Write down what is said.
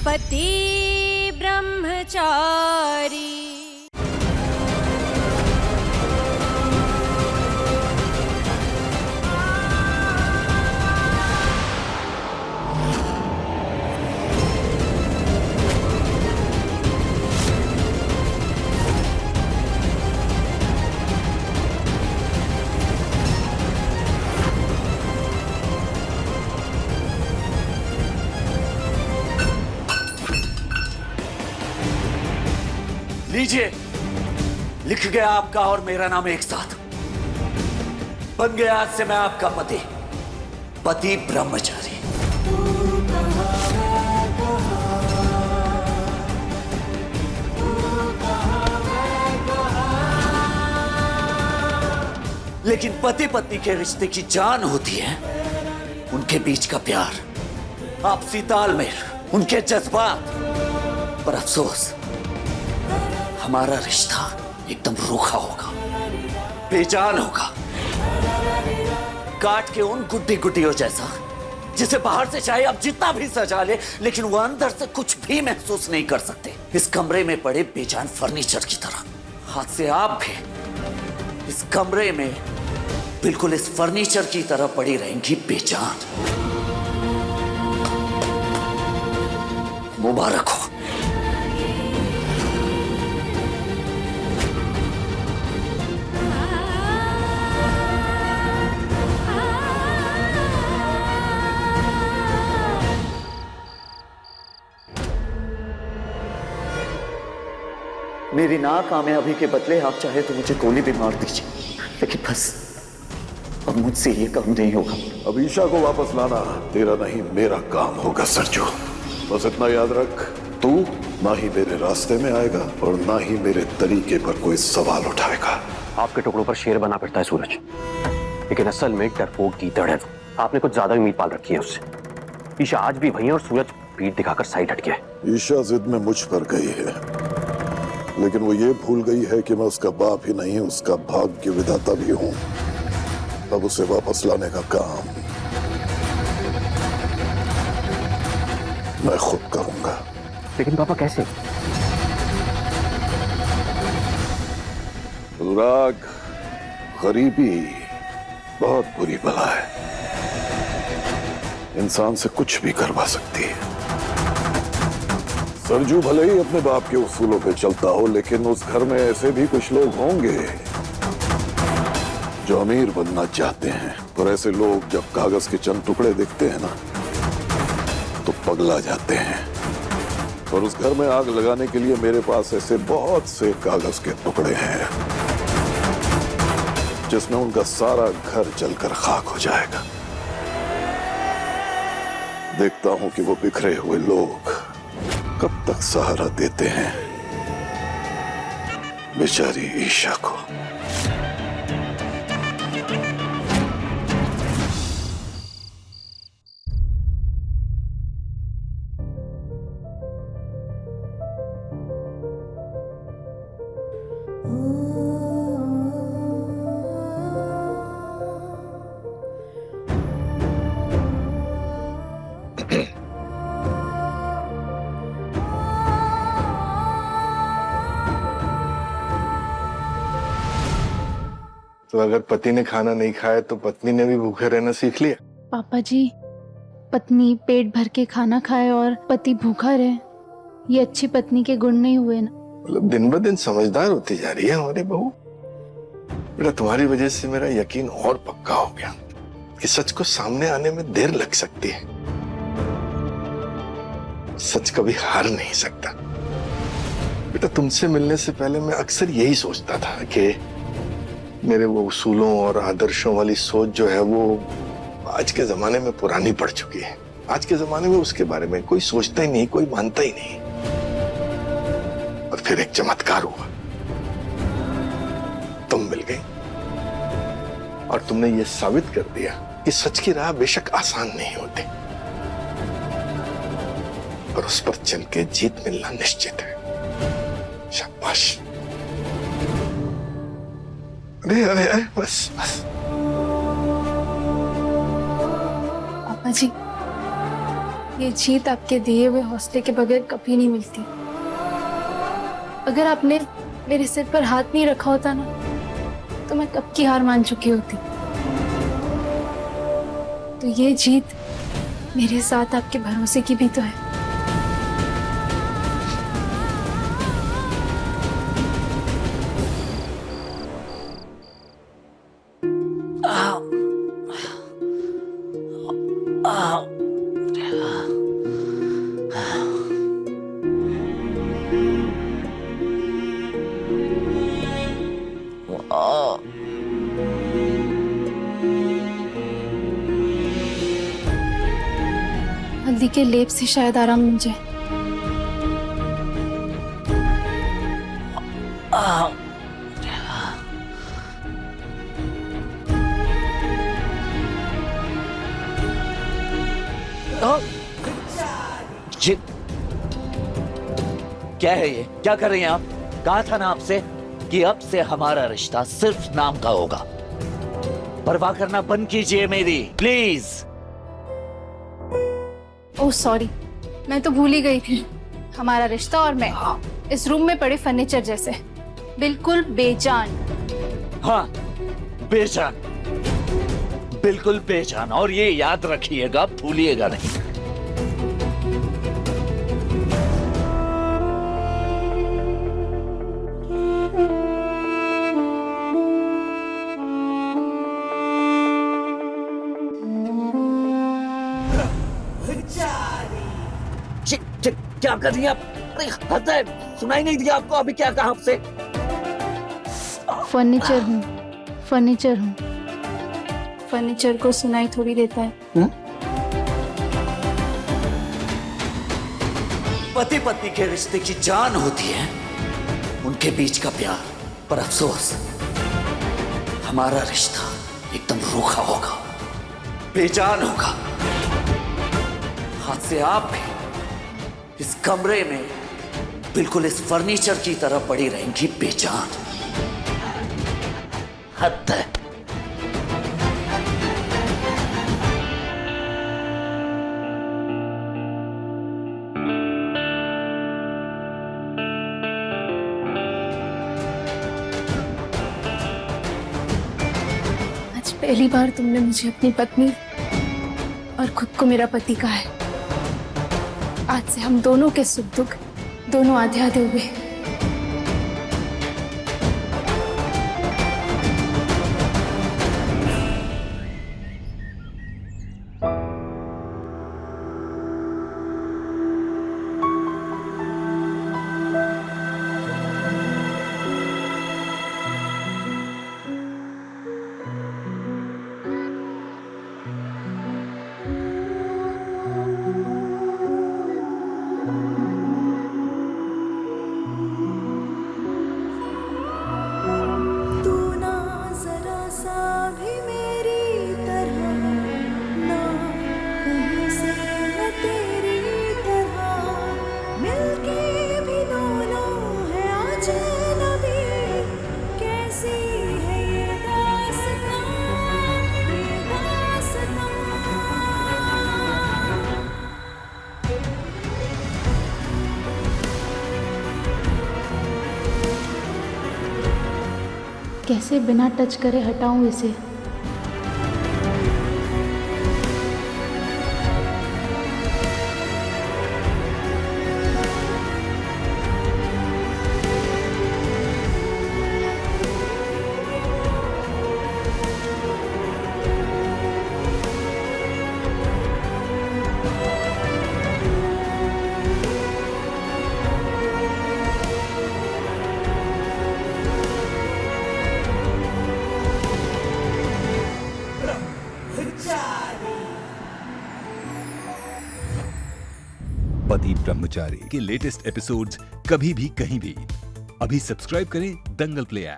पति ब्रह्मचारी। लीजिए, लिख गया आपका और मेरा नाम एक साथ। बन गया आज से मैं आपका पति, पति ब्रह्मचारी। लेकिन पति पत्नी के रिश्ते की जान होती है उनके बीच का प्यार, आपसी तालमेल, उनके जज्बात। पर अफसोस, हमारा रिश्ता एकदम रूखा होगा, बेजान होगा, काट के उन गुड्डी गुड्डियों जैसा जिसे बाहर से चाहे आप जितना भी सजा ले, लेकिन वो अंदर से कुछ भी महसूस नहीं कर सकते। इस कमरे में पड़े बेजान फर्नीचर की तरह हाथ से आप भी इस कमरे में बिल्कुल इस फर्नीचर की तरह पड़ी रहेंगी, बेजान। मुबारक हो। मेरी नाकामयाबी के बदले आप चाहे तो मुझे गोली भी मार दीजिए, लेकिन बस अब मुझसे ये काम नहीं होगा। अब ईशा को वापस लाना तेरा नहीं मेरा काम होगा सरजू। बस इतना याद रख, तू ना ही मेरे रास्ते में आएगा और ना ही मेरे तरीके पर कोई सवाल उठाएगा। आपके टुकड़ों पर शेर बना फिरता है सूरज, लेकिन असल में डरपोक गीदड़ है। आपने कुछ ज्यादा उम्मीद पाल रखी है उससे। ईशा आज भी वही है और सूरज पीठ दिखाकर साइड हट गया है। ईशा जिद में मुझ पर गई है, लेकिन वो ये भूल गई है कि मैं उसका बाप ही नहीं, उसका भाग्य विधाता भी हूं। अब उसे वापस लाने का काम मैं खुद करूंगा। लेकिन पापा कैसे? अनुराग, गरीबी बहुत बुरी बला है, इंसान से कुछ भी करवा सकती है। सरजू भले ही अपने बाप के उसूलों पे चलता हो, लेकिन उस घर में ऐसे भी कुछ लोग होंगे जो अमीर बनना चाहते हैं। और ऐसे लोग जब कागज के चंद टुकड़े देखते हैं ना, तो पगला जाते हैं। और उस घर में आग लगाने के लिए मेरे पास ऐसे बहुत से कागज के टुकड़े हैं जिसमें उनका सारा घर जलकर खाक हो जाएगा। देखता हूं कि वो बिखरे हुए लोग कब तक सहारा देते हैं बेचारी ईशा को। तो अगर पति ने खाना नहीं खाया तो पत्नी ने भी भूखे रहना सीख लिया। पापा जी, पत्नी पेट भर के खाना खाए और पति भूखा रहे, ये अच्छी पत्नी के गुण नहीं हुए ना। मतलब दिन ब दिन समझदार होती जा रही है हमारी बहू। बेटा, तुम्हारी वजह से मेरा यकीन और पक्का हो गया कि सच को सामने आने में देर लग सकती है। सच कभी हार नहीं सकता। बेटा, तुमसे मिलने से पहले मैं अक्सर यही सोचता था कि मेरे वो उसूलों और आदर्शों वाली सोच जो है वो आज के जमाने में पुरानी पड़ चुकी है। आज के जमाने में उसके बारे में कोई सोचता ही नहीं, कोई मानता ही नहीं। और फिर एक चमत्कार हुआ, तुम मिल गई और तुमने ये साबित कर दिया कि सच की राह बेशक आसान नहीं होती, पर उस पर चल के जीत मिलना निश्चित है। शाबाश। अरे अरे अरे, बस बस। पापा जी, ये जीत आपके दिए हुए हौसले के बगैर कभी नहीं मिलती। अगर आपने मेरे सिर पर हाथ नहीं रखा होता ना, तो मैं कब की हार मान चुकी होती। तो ये जीत मेरे साथ आपके भरोसे की भी तो है। हल्दी के लेप से शायद आराम मिल जाए। जी, क्या है ये? क्या कर रही हैं आप? कहा था ना आपसे कि अब से हमारा रिश्ता सिर्फ नाम का होगा। परवाह करना बंद कीजिए मेरी, प्लीज। ओह सॉरी, मैं तो भूल ही गई थी। हमारा रिश्ता और मैं इस रूम में पड़े फर्नीचर जैसे, बिल्कुल बेजान। हाँ, बेजान, बिल्कुल बेजान। और ये याद रखिएगा, भूलिएगा नहीं। क्या कर रही हैं आप? अरे हद है, सुनाई नहीं दिया आपको अभी क्या कहा आपसे? फर्नीचर हूँ, फर्नीचर हूँ। फर्नीचर को सुनाई थोड़ी देता है। पति पत्नी के रिश्ते की जान होती है उनके बीच का प्यार, पर अफसोस हमारा रिश्ता एकदम रूखा होगा, बेजान होगा। हाथ से आप भी इस कमरे में बिल्कुल इस फर्नीचर की तरह पड़ी रहेंगी, बेजान। हद है। आज पहली बार तुमने मुझे अपनी पत्नी और खुद को मेरा पति कहा है। आज से हम दोनों के सुख दुख दोनों आधे आधे हुए। कैसे बिना टच करे हटाऊं इसे? पति ब्रह्मचारी के लेटेस्ट एपिसोड्स कभी भी कहीं भी। अभी सब्सक्राइब करें दंगल प्ले ऐप।